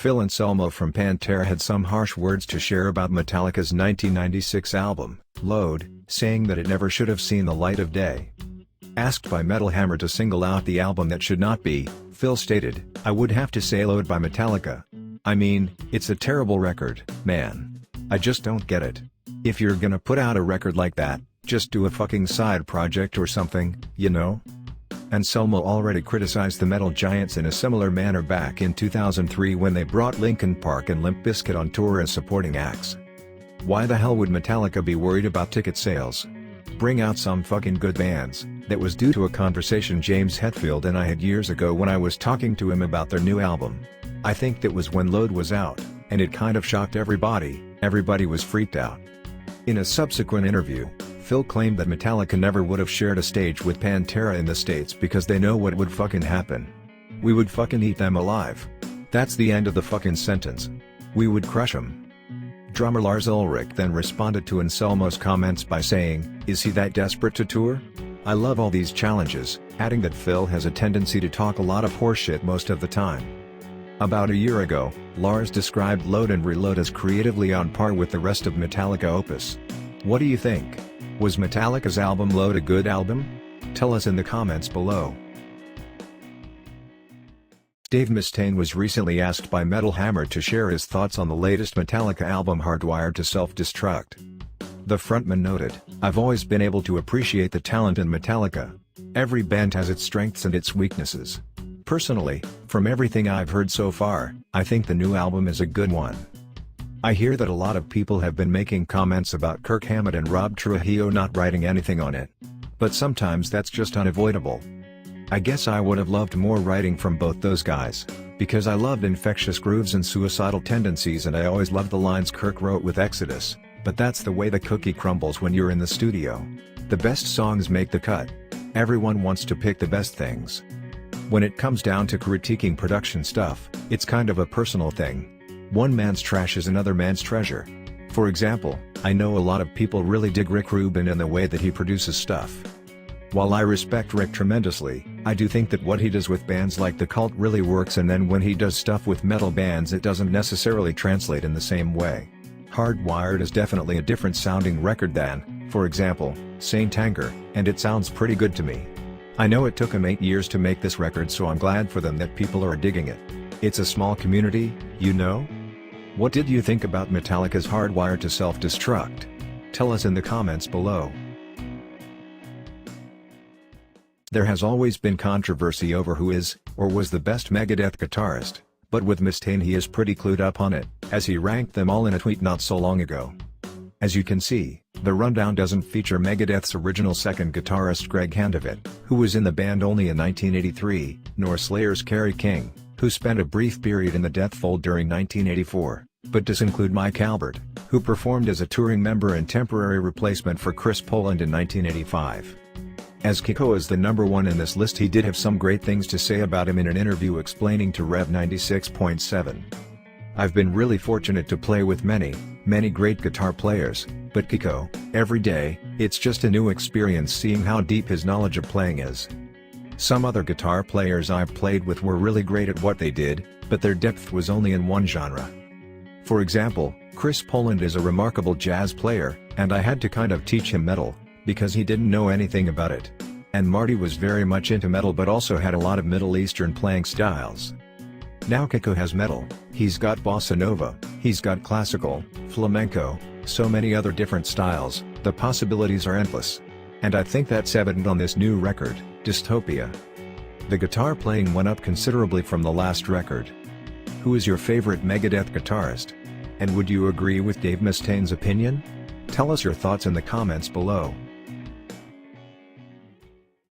Phil Anselmo from Pantera had some harsh words to share about Metallica's 1996 album, Load, saying that it never should have seen the light of day. Asked by Metal Hammer to single out the album that should not be, Phil stated, "I would have to say Load by Metallica. I mean, it's a terrible record, man. I just don't get it. If you're gonna put out a record like that, just do a fucking side project or something, you know?" Anselmo already criticized the metal giants in a similar manner back in 2003 when they brought Linkin Park and Limp Bizkit on tour as supporting acts. Why the hell would Metallica be worried about ticket sales? Bring out some fucking good bands. That was due to a conversation James Hetfield and I had years ago when I was talking to him about their new album. I think that was when Load was out, and it kind of shocked everybody was freaked out. In a subsequent interview, Phil claimed that Metallica never would have shared a stage with Pantera in the States because they know what would fucking happen. "We would fucking eat them alive. That's the end of the fucking sentence. We would crush them." Drummer Lars Ulrich then responded to Anselmo's comments by saying, "Is he that desperate to tour? I love all these challenges," adding that Phil has a tendency to talk a lot of horseshit most of the time. About a year ago, Lars described Load and Reload as creatively on par with the rest of Metallica opus. What do you think? Was Metallica's album Load a good album? Tell us in the comments below. Dave Mustaine was recently asked by Metal Hammer to share his thoughts on the latest Metallica album Hardwired to Self-Destruct. The frontman noted, "I've always been able to appreciate the talent in Metallica. Every band has its strengths and its weaknesses. Personally, from everything I've heard so far, I think the new album is a good one. I hear that a lot of people have been making comments about Kirk Hammett and Rob Trujillo not writing anything on it. But sometimes that's just unavoidable. I guess I would have loved more writing from both those guys, because I loved Infectious Grooves and Suicidal Tendencies and I always loved the lines Kirk wrote with Exodus, but that's the way the cookie crumbles when you're in the studio. The best songs make the cut. Everyone wants to pick the best things. When it comes down to critiquing production stuff, it's kind of a personal thing. One man's trash is another man's treasure. For example, I know a lot of people really dig Rick Rubin and the way that he produces stuff. While I respect Rick tremendously, I do think that what he does with bands like The Cult really works, and then when he does stuff with metal bands it doesn't necessarily translate in the same way. Hardwired is definitely a different sounding record than, for example, Saint Anger, and it sounds pretty good to me. I know it took him 8 years to make this record, so I'm glad for them that people are digging it. It's a small community, you know? What did you think about Metallica's Hardwired to Self-Destruct? Tell us in the comments below. There has always been controversy over who is, or was the best Megadeth guitarist, but with Mustaine he is pretty clued up on it, as he ranked them all in a tweet not so long ago. As you can see, the rundown doesn't feature Megadeth's original second guitarist Greg Handevidt, who was in the band only in 1983, nor Slayer's Kerry King, who spent a brief period in the Death Fold during 1984, but does include Mike Albert, who performed as a touring member and temporary replacement for Chris Poland in 1985. As Kiko is the number one in this list, he did have some great things to say about him in an interview explaining to Rev 96.7. "I've been really fortunate to play with many great guitar players, but Kiko, every day, it's just a new experience seeing how deep his knowledge of playing is. Some other guitar players I've played with were really great at what they did, but their depth was only in one genre. For example, Chris Poland is a remarkable jazz player, and I had to kind of teach him metal, because he didn't know anything about it. And Marty was very much into metal but also had a lot of Middle Eastern playing styles. Now Kiko has metal, he's got bossa nova, he's got classical, flamenco, so many other different styles, the possibilities are endless. And I think that's evident on this new record, Dystopia. The guitar playing went up considerably from the last record. Who is your favorite Megadeth guitarist? And would you agree with Dave Mustaine's opinion? Tell us your thoughts in the comments below.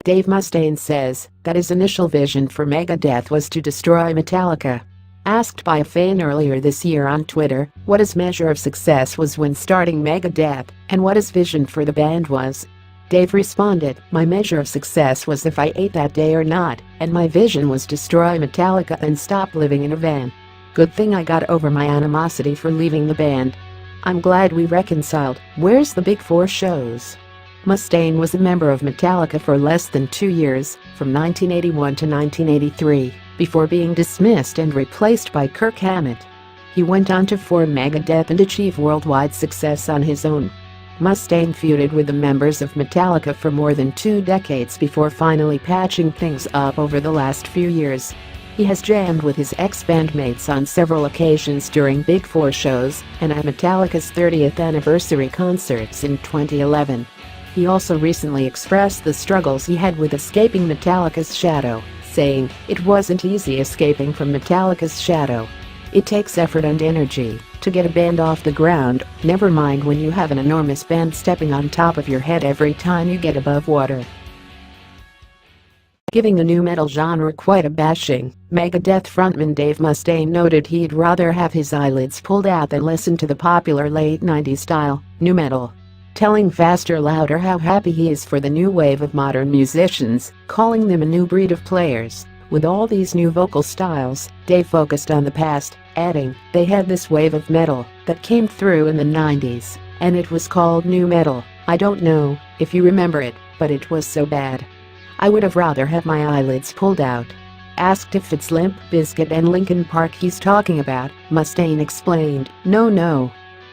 Dave Mustaine says that his initial vision for Megadeth was to destroy Metallica. Asked by a fan earlier this year on Twitter what his measure of success was when starting Megadeth and what his vision for the band was, Dave responded, "My measure of success was if I ate that day or not, and my vision was destroy Metallica and stop living in a van. Good thing I got over my animosity for leaving the band. I'm glad we reconciled. Where's the big four shows?" Mustaine was a member of Metallica for less than 2 years, from 1981 to 1983, before being dismissed and replaced by Kirk Hammett. He went on to form Megadeth and achieve worldwide success on his own. Mustaine feuded with the members of Metallica for more than 2 decades before finally patching things up over the last few years. He has jammed with his ex-bandmates on several occasions during Big Four shows and at Metallica's 30th anniversary concerts in 2011. He also recently expressed the struggles he had with escaping Metallica's shadow, saying, "It wasn't easy escaping from Metallica's shadow. It takes effort and energy to get a band off the ground, never mind when you have an enormous band stepping on top of your head every time you get above water." Giving the nu metal genre quite a bashing, Megadeth frontman Dave Mustaine noted he'd rather have his eyelids pulled out than listen to the popular late 90s style nu metal, telling Faster Louder how happy he is for the new wave of modern musicians, calling them a new breed of players. With all these new vocal styles, Dave focused on the past, adding, "They had this wave of metal that came through in the 90s, and it was called nu metal. I don't know if you remember it, but it was so bad. I would have rather had my eyelids pulled out." Asked if it's Limp, Bizkit and Linkin Park he's talking about, Mustaine explained, No,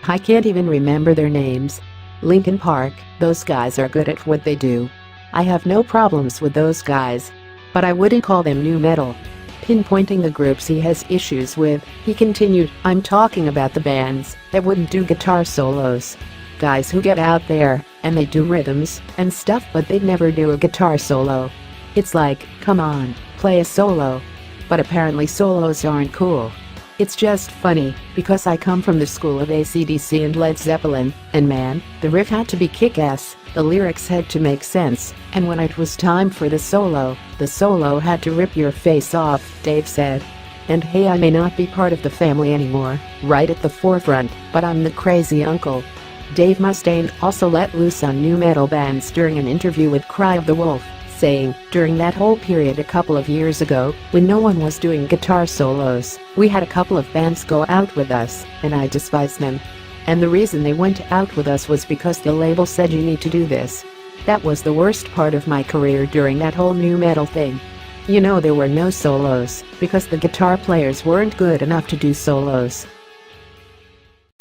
I can't even remember their names. Linkin Park, those guys are good at what they do. I have no problems with those guys. But I wouldn't call them nu metal." Pinpointing the groups he has issues with, he continued, "I'm talking about the bands that wouldn't do guitar solos. Guys who get out there and they do rhythms and stuff but they'd never do a guitar solo. It's like, come on, play a solo." But apparently solos aren't cool. "It's just funny because I come from the school of AC/DC and Led Zeppelin, and man, the riff had to be kick-ass, the lyrics had to make sense, and when it was time for the solo had to rip your face off," Dave said. And hey, I may not be part of the family anymore, right at the forefront, but I'm the crazy uncle. Dave Mustaine also let loose on nu metal bands during an interview with Cry of the Wolf, saying, "During that whole period a couple of years ago, when no one was doing guitar solos, we had a couple of bands go out with us, and I despised them. And the reason they went out with us was because the label said you need to do this. That was the worst part of my career during that whole nu metal thing. You know, there were no solos, because the guitar players weren't good enough to do solos."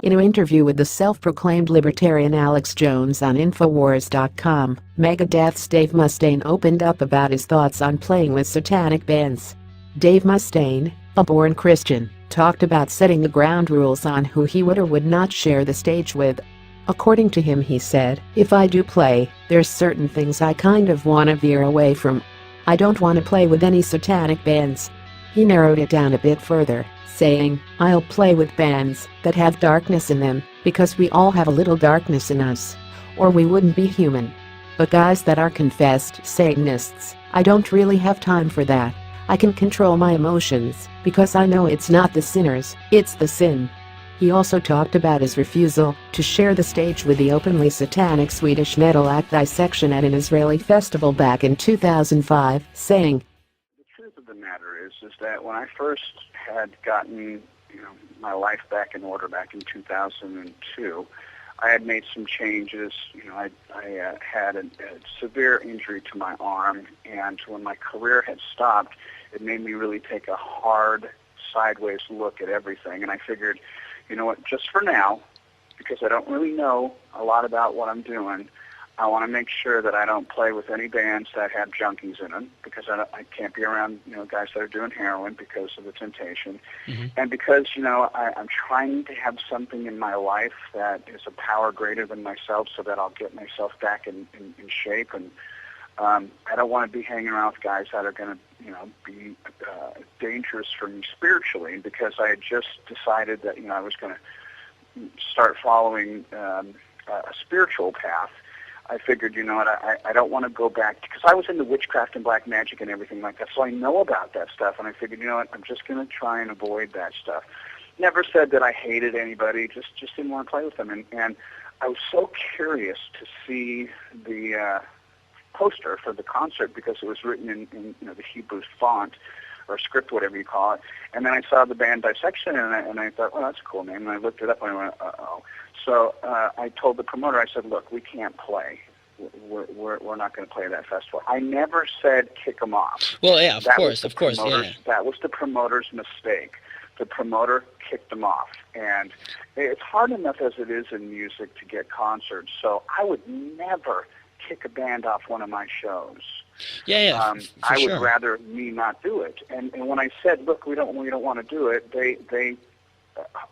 In an interview with the self-proclaimed libertarian Alex Jones on Infowars.com, Megadeth's Dave Mustaine opened up about his thoughts on playing with satanic bands. Dave Mustaine, a born Christian, talked about setting the ground rules on who he would or would not share the stage with. According to him, he said, "If I do play, there's certain things I kind of want to veer away from. I don't want to play with any satanic bands." He narrowed it down a bit further, saying, "I'll play with bands that have darkness in them, because we all have a little darkness in us, or we wouldn't be human. But guys that are confessed Satanists, I don't really have time for that. I can control my emotions, because I know it's not the sinners, it's the sin." He also talked about his refusal to share the stage with the openly satanic Swedish metal act Dissection at an Israeli festival back in 2005, saying, "The truth of the matter is that when I first had gotten, my life back in order back in 2002, I had made some changes. I had a severe injury to my arm, and when my career had stopped, it made me really take a hard, sideways look at everything. And I figured, you know what, just for now, because I don't really know a lot about what I'm doing, I want to make sure that I don't play with any bands that have junkies in them, because I can't be around, guys that are doing heroin because of the temptation. Mm-hmm. And because, I'm trying to have something in my life that is a power greater than myself, so that I'll get myself back in shape. And I don't want to be hanging around with guys that are going to, be dangerous for me spiritually, because I had just decided that, I was going to start following a spiritual path. I figured, I don't want to go back, because I was into witchcraft and black magic and everything like that, so I know about that stuff, and I figured, I'm just going to try and avoid that stuff. Never said that I hated anybody, just didn't want to play with them, and I was so curious to see the poster for the concert, because it was written in the Hebrew font, or script, whatever you call it, and then I saw the band Dissection, and I thought, well, that's a cool name, and I looked it up, and I went, uh-oh. So I told the promoter, I said, look, we can't play. we're not going to play that festival. I never said kick them off. Well, yeah, of course, Yeah. yeah. That was the promoter's mistake. The promoter kicked them off, and it's hard enough as it is in music to get concerts. So I would never kick a band off one of my shows. Yeah, I would rather me not do it. And when I said, look, we don't want to do it, they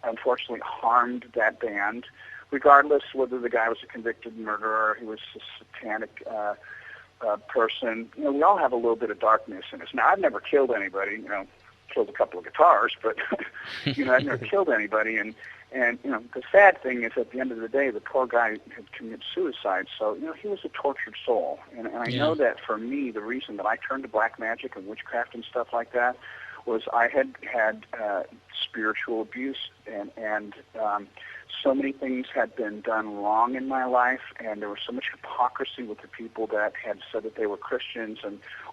unfortunately harmed that band. Regardless whether the guy was a convicted murderer, he was a satanic person. You know, we all have a little bit of darkness in us. Now, I've never killed anybody. You know, killed a couple of guitars, but you know, I've never killed anybody. And you know, the sad thing is, at the end of the day, the poor guy had committed suicide. So you know, he was a tortured soul. And I know that for me, the reason that I turned to black magic and witchcraft and stuff like that was I had spiritual abuse and so many things had been done wrong in my life, and there was so much hypocrisy with the people that had said that they were Christians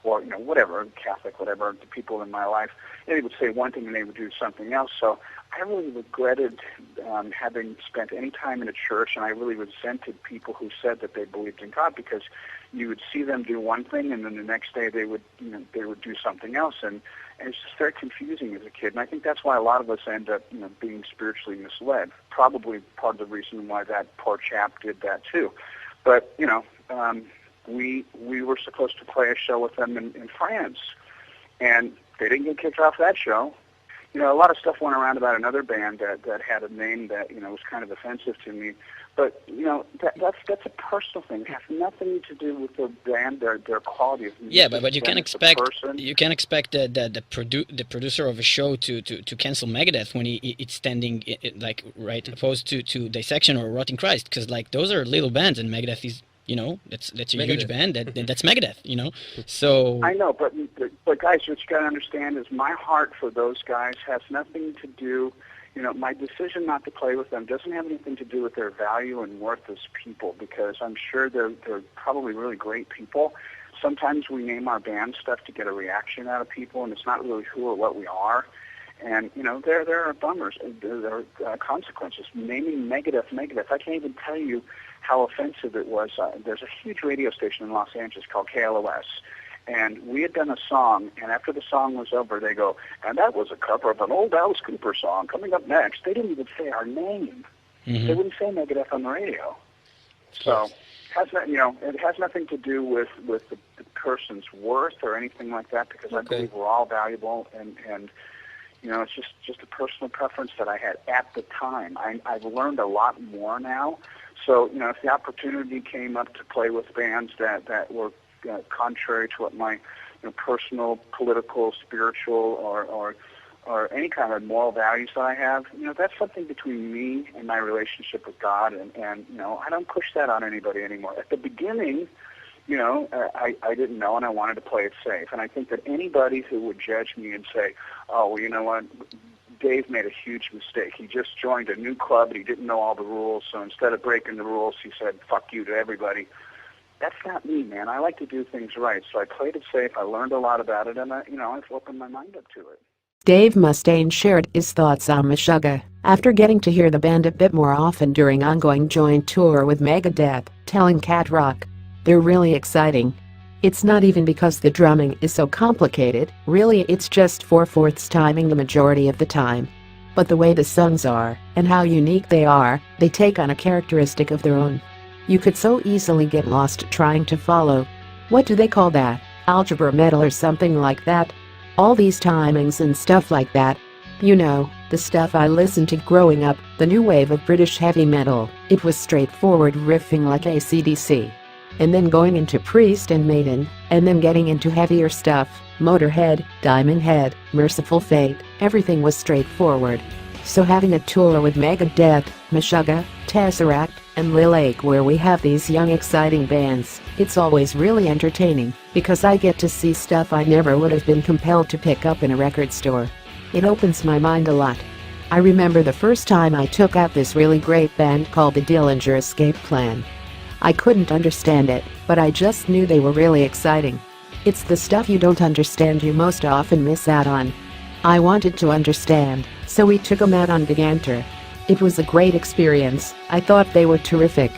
or you know, whatever, Catholic, whatever, the people in my life. They would say one thing and they would do something else. So I really regretted having spent any time in a church, and I really resented people who said that they believed in God, because you would see them do one thing and then the next day they would do something else, and it's just very confusing as a kid. And I think that's why a lot of us end up, you know, being spiritually misled. Probably part of the reason why that poor chap did that too. But you know, we were supposed to play a show with them in France, and they didn't get kicked off that show. You know, a lot of stuff went around about another band that had a name that, you know, was kind of offensive to me. But, you know, that's a personal thing. It has nothing to do with the band, their quality of music. Yeah, but you can expect the producer of a show to cancel Megadeth when it's standing like right opposed to Dissection or Rotting Christ, because like those are little bands and Megadeth is, you know, that's a Megadeth. Huge band. That's Megadeth, you know. So I know, but guys, what you got to understand is my heart for those guys has nothing to do. You know, my decision not to play with them doesn't have anything to do with their value and worth as people, because I'm sure they're probably really great people. Sometimes we name our band stuff to get a reaction out of people, and it's not really who or what we are. And, you know, there are bummers. There are consequences. Naming Megadeth, I can't even tell you how offensive it was. There's a huge radio station in Los Angeles called KLOS. And we had done a song, and after the song was over, they go, and that was a cover of an old Alice Cooper song. Coming up next, they didn't even say our name. Mm-hmm. They wouldn't say Megadeth on the radio. So, it has nothing to do with the person's worth or anything like that, because I believe we're all valuable, and you know, it's just a personal preference that I had at the time. I've learned a lot more now. So, you know, if the opportunity came up to play with bands that were contrary to what my personal, political, spiritual, or any kind of moral values that I have, you know, that's something between me and my relationship with God, and you know, I don't push that on anybody anymore. At the beginning, you know, I didn't know, and I wanted to play it safe. And I think that anybody who would judge me and say, oh, well, you know what, Dave made a huge mistake. He just joined a new club, and he didn't know all the rules, so instead of breaking the rules, he said, fuck you to everybody. That's not me, man. I like to do things right. So I played it safe. I learned a lot about it, and I've opened my mind up to it. Dave Mustaine shared his thoughts on Meshuggah after getting to hear the band a bit more often during ongoing joint tour with Megadeth, telling Cat Rock, "They're really exciting. It's not even because the drumming is so complicated, really it's just 4/4 timing the majority of the time. But the way the songs are, and how unique they are, they take on a characteristic of their own. You could so easily get lost trying to follow. What do they call that? Algebra metal or something like that? All these timings and stuff like that. You know, the stuff I listened to growing up, the new wave of British heavy metal. It was straightforward riffing like AC/DC. And then going into Priest and Maiden, and then getting into heavier stuff, Motorhead, Diamond Head, Merciful Fate, everything was straightforward. So having a tour with Megadeth, Meshuggah, Tesseract, and Lil Ake where we have these young exciting bands, it's always really entertaining, because I get to see stuff I never would have been compelled to pick up in a record store. It opens my mind a lot. I remember the first time I took out this really great band called the Dillinger Escape Plan. I couldn't understand it, but I just knew they were really exciting. It's the stuff you don't understand you most often miss out on. I wanted to understand, so we took them out on Gigantor. It was a great experience. I thought they were terrific.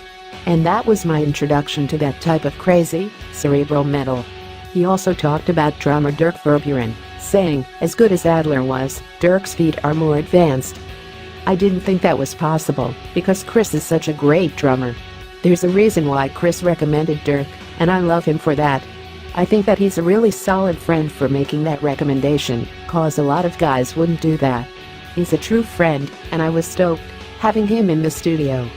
And that was my introduction to that type of crazy, cerebral metal. He also talked about drummer Dirk Verburen, saying, as good as Adler was, Dirk's feet are more advanced. I didn't think that was possible, because Chris is such a great drummer. There's a reason why Chris recommended Dirk, and I love him for that. I think that he's a really solid friend for making that recommendation, cause a lot of guys wouldn't do that. He's a true friend, and I was stoked having him in the studio.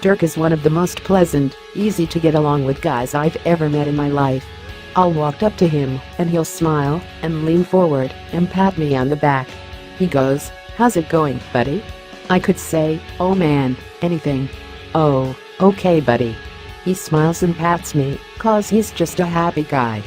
Dirk is one of the most pleasant, easy to get along with guys I've ever met in my life. I'll walk up to him, and he'll smile, and lean forward, and pat me on the back. He goes, "How's it going, buddy?" I could say, "Oh man, anything." "Oh, okay buddy." He smiles and pats me, cause he's just a happy guy.